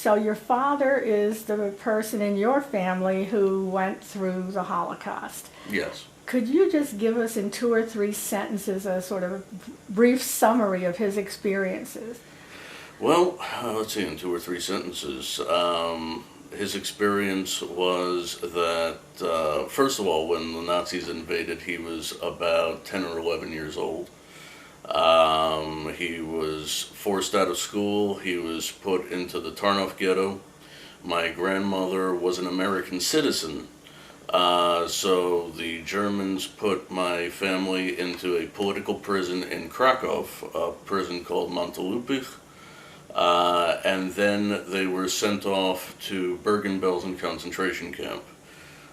So your father is the person in your family who went through the Holocaust. Yes. Could you just give us in 2 or 3 sentences a sort of brief summary of his experiences? Well, let's see, in 2 or 3 sentences. His experience was that, first of all, when the Nazis invaded, he was about 10 or 11 years old. He was forced out of school. He was put into the Tarnow ghetto. My grandmother was an American citizen, so the Germans put my family into a political prison in Krakow, a prison called Montelupich. And then they were sent off to Bergen-Belsen concentration camp.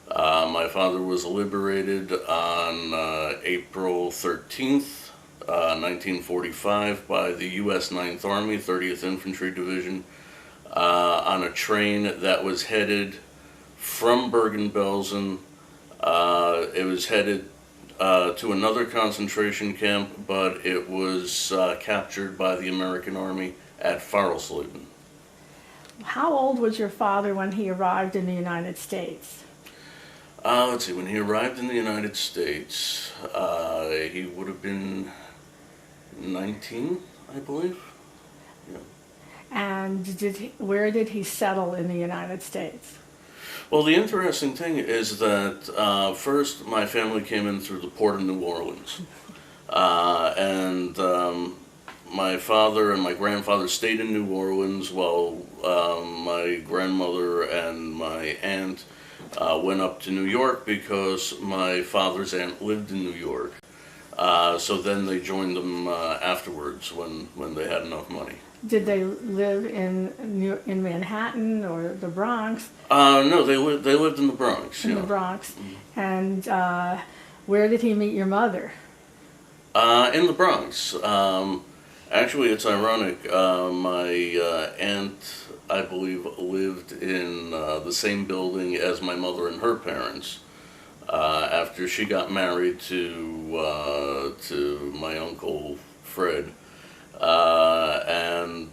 My father was liberated on April 13th, 1945 by the U.S. 9th Army, 30th Infantry Division, on a train that was headed from Bergen-Belsen. It was headed to another concentration camp, but it was captured by the American Army at Farelsleben. How old was your father when he arrived in the United States? Let's see, when he arrived in the United States, he would have been 19, I believe. Yeah. And where did he settle in the United States? Well, the interesting thing is that first my family came in through the port of New Orleans. My father and my grandfather stayed in New Orleans while my grandmother and my aunt went up to New York because my father's aunt lived in New York. So then they joined them afterwards when they had enough money. Did they live in Manhattan or the Bronx? No, they lived in the Bronx. In the Bronx. Mm-hmm. And where did he meet your mother? In the Bronx. Actually, it's ironic. My aunt, I believe, lived in the same building as my mother and her parents. After she got married to my uncle Fred, and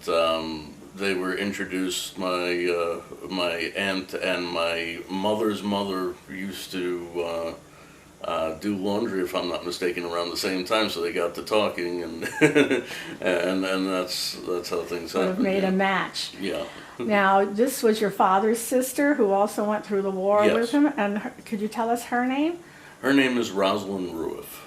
they were introduced. My aunt and my mother's mother used to do laundry, if I'm not mistaken, around the same time, so they got to talking, and and that's how things Sort happened. of made a match. Yeah. Now, this was your father's sister who also went through the war Yes. with him, and could you tell us her name? Her name is Roslyn Ruiff.